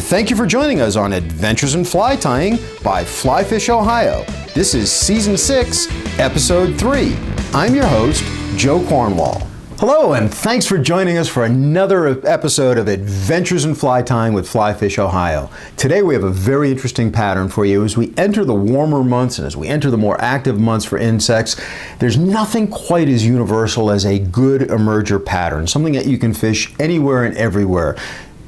Thank you for joining us on Adventures in Fly Tying by Fly Fish Ohio. This is Season 6, Episode 3. I'm your host, Joe Cornwall. Hello, and thanks for joining us for another episode of Adventures in Fly Tying with Fly Fish Ohio. Today we have a very interesting pattern for you. As we enter the warmer months and as we enter the more active months for insects, there's nothing quite as universal as a good emerger pattern, something that you can fish anywhere and everywhere.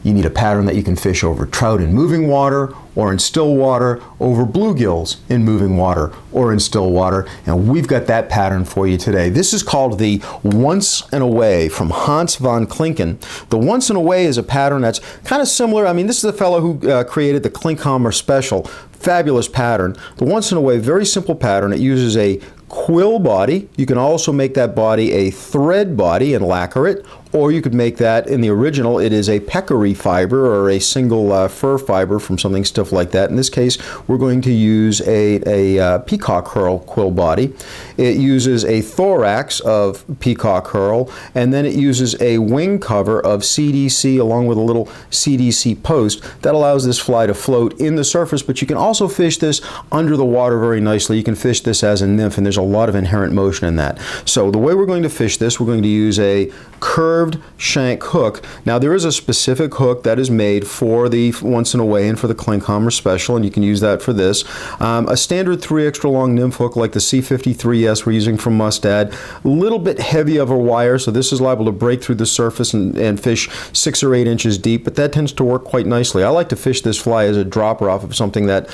You need a pattern that you can fish over trout in moving water or in still water, over bluegills in moving water or in still water, and we've got that pattern for you today. This is called the Once and Away from Hans von Klinken. The Once and Away is a pattern that's kind of similar. I mean, this is the fellow who created the Klinken Special. Fabulous pattern. The Once and Away, very simple pattern. It uses a quill body. You can also make that body a thread body and lacquer it, or you could make that, in the original, it is a peccary fiber or a single fur fiber from something stiff like that. In this case, we're going to use a peacock herl quill body. It uses a thorax of peacock herl, and then it uses a wing cover of CDC along with a little CDC post that allows this fly to float in the surface, but you can also fish this under the water very nicely. You can fish this as a nymph, and there's a lot of inherent motion in that. So the way we're going to fish this, we're going to use a curved shank hook. Now there is a specific hook that is made for the Once and Away and for the Klinken Special, and you can use that for this. A standard 3 extra long nymph hook like the C53S we're using from Mustad. A little bit heavy of a wire, so this is liable to break through the surface and fish 6 or 8 inches deep, but that tends to work quite nicely. I like to fish this fly as a dropper off of something that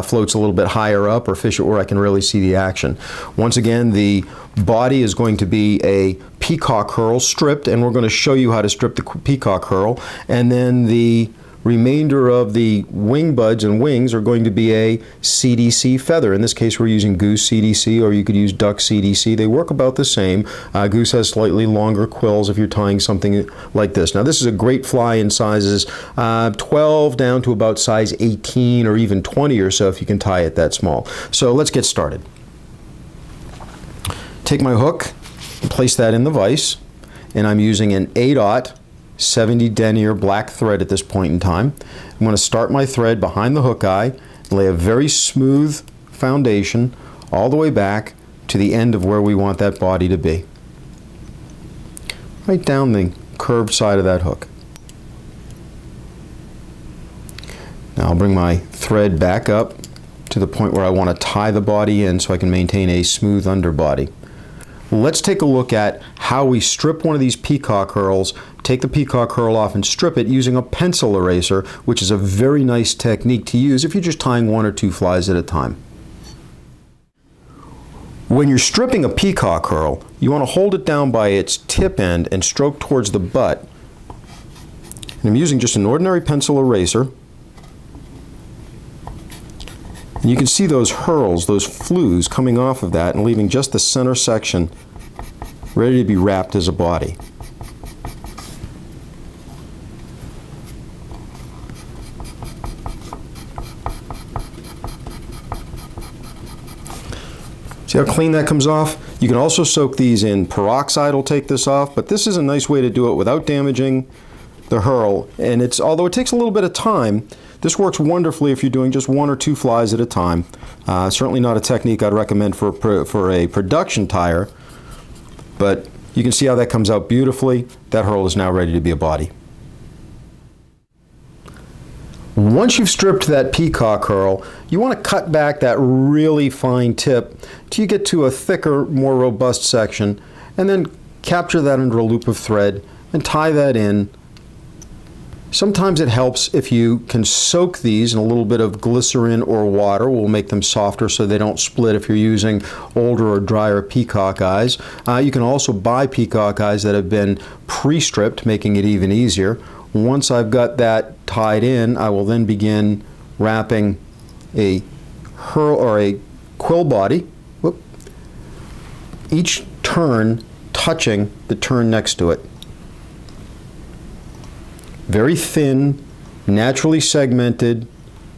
floats a little bit higher up, or fish it where I can really see the action. Once again, the body is going to be a peacock herl stripped, and we're going to show you how to strip the peacock herl, and then the remainder of the wing buds and wings are going to be a CDC feather. In this case we're using goose CDC, or you could use duck CDC. They work about the same. Goose has slightly longer quills if you're tying something like this. Now this is a great fly in sizes 12 down to about size 18 or even 20 or so if you can tie it that small. So let's get started. Take my hook and place that in the vise, and I'm using an 8/0 70 denier black thread at this point in time. I'm going to start my thread behind the hook eye, lay a very smooth foundation all the way back to the end of where we want that body to be. Right down the curved side of that hook. Now I'll bring my thread back up to the point where I want to tie the body in so I can maintain a smooth underbody. Let's take a look at how we strip one of these peacock herls, take the peacock herl off and strip it using a pencil eraser, which is a very nice technique to use if you're just tying 1 or 2 flies at a time. When you're stripping a peacock herl, you want to hold it down by its tip end and stroke towards the butt. And I'm using just an ordinary pencil eraser. And you can see those herls, those flues coming off of that and leaving just the center section ready to be wrapped as a body. See how clean that comes off? You can also soak these in peroxide, will take this off, but this is a nice way to do it without damaging the herl. And although it takes a little bit of time, this works wonderfully if you're doing just 1 or 2 flies at a time. Certainly not a technique I'd recommend for a production tyer, but you can see how that comes out beautifully. That herl is now ready to be a body. Once you've stripped that peacock herl, you want to cut back that really fine tip till you get to a thicker, more robust section, and then capture that under a loop of thread and tie that in. Sometimes it helps if you can soak these in a little bit of glycerin or water. Will make them softer so they don't split if you're using older or drier peacock eyes. You can also buy peacock eyes that have been pre-stripped, making it even easier. Once I've got that tied in, I will then begin wrapping a herl or a quill body. Whoop. Each turn touching the turn next to it. Very thin, naturally segmented,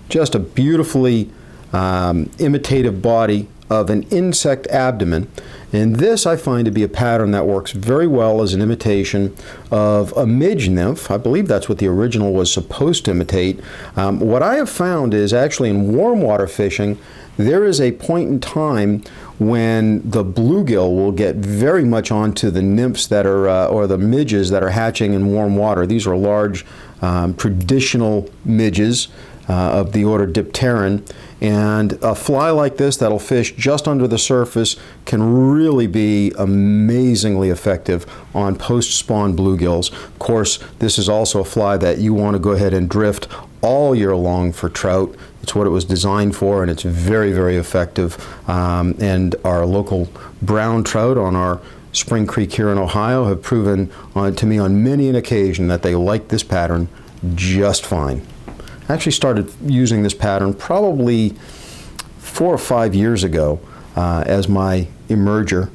just a beautifully imitative body of an insect abdomen. And this I find to be a pattern that works very well as an imitation of a midge nymph. I believe that's what the original was supposed to imitate. What I have found is actually in warm water fishing, there is a point in time when the bluegill will get very much onto the nymphs that are, or the midges that are hatching in warm water. These are large traditional midges of the order Dipteran, and a fly like this that'll fish just under the surface can really be amazingly effective on post-spawn bluegills. Of course, this is also a fly that you want to go ahead and drift all year long for trout. It's what it was designed for, and it's very, very effective. And our local brown trout on our Spring Creek here in Ohio have proven to me on many an occasion that they like this pattern just fine. I actually started using this pattern probably 4 or 5 years ago as my emerger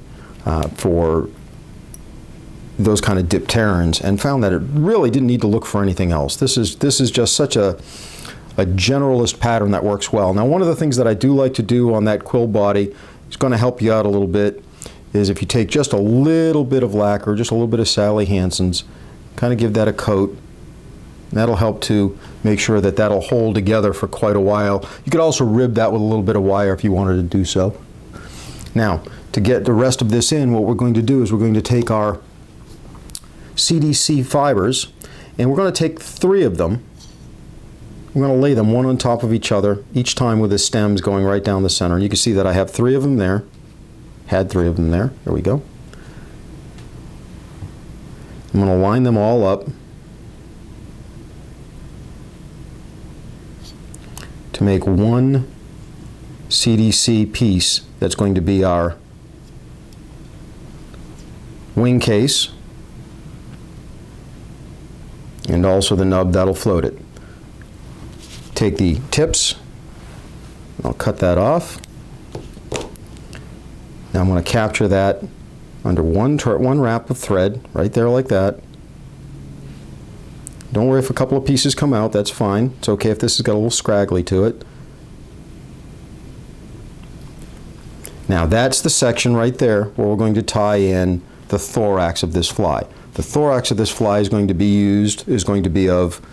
for those kind of dipterans, and found that it really didn't need to look for anything else. This is just such a generalist pattern that works well. Now, one of the things that I do like to do on that quill body is going to help you out a little bit, is if you take just a little bit of lacquer, just a little bit of Sally Hansen's, kind of give that a coat. That'll help to make sure that that'll hold together for quite a while. You could also rib that with a little bit of wire if you wanted to do so. Now, to get the rest of this in, what we're going to do is we're going to take our CDC fibers, and we're going to take 3 of them. We're going to lay them one on top of each other, each time with the stems going right down the center. And you can see that I have 3 of them there. Had 3 of them there. There we go. I'm going to line them all up to make one CDC piece that's going to be our wing case, and also the nub that'll float it. Take the tips, I'll cut that off. Now I'm going to capture that under one wrap of thread, right there like that. Don't worry if a couple of pieces come out, that's fine. It's okay if this has got a little scraggly to it. Now that's the section right there where we're going to tie in the thorax of this fly. The thorax of this fly is going to be of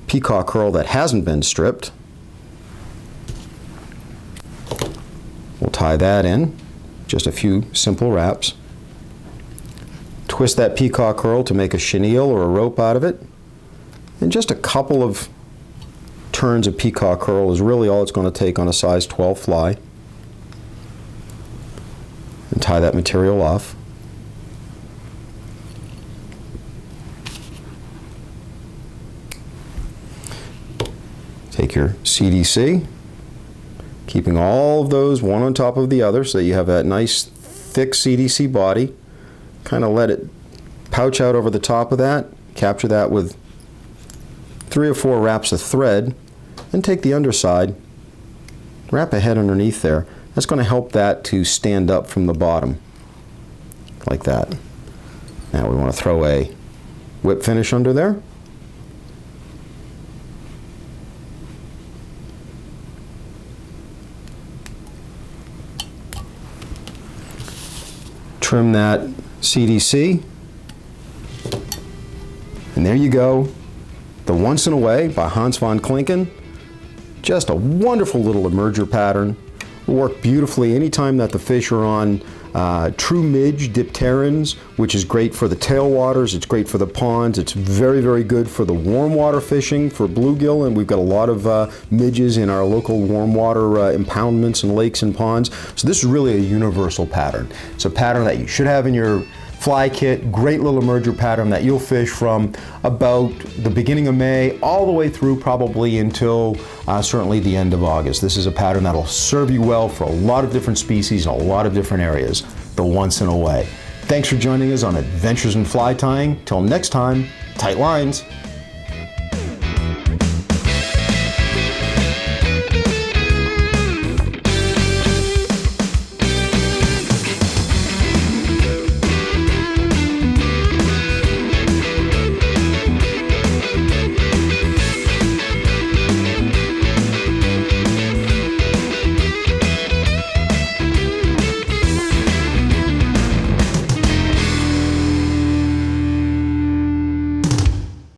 peacock curl that hasn't been stripped. We'll tie that in, just a few simple wraps. Twist that peacock curl to make a chenille or a rope out of it. And just a couple of turns of peacock curl is really all it's going to take on a size 12 fly. And tie that material off. Take your CDC, keeping all of those one on top of the other so that you have that nice thick CDC body. Kind of let it pouch out over the top of that. Capture that with 3 or 4 wraps of thread, and take the underside, wrap a head underneath there. That's going to help that to stand up from the bottom, like that. Now we want to throw a whip finish under there. Trim that CDC, and there you go. The Once in a Way by Hans von Klinken. Just a wonderful little emerger pattern. Will work beautifully anytime that the fish are on true midge dipterans, which is great for the tailwaters. It's great for the ponds. It's very, very good for the warm water fishing for bluegill, and we've got a lot of midges in our local warm water impoundments and lakes and ponds. So this is really a universal pattern. It's a pattern that you should have in your fly kit. Great little emerger pattern that you'll fish from about the beginning of May all the way through probably until certainly the end of August. This is a pattern that'll serve you well for a lot of different species in a lot of different areas. The Once in a Way. Thanks for joining us on Adventures in Fly Tying. Till next time, tight lines.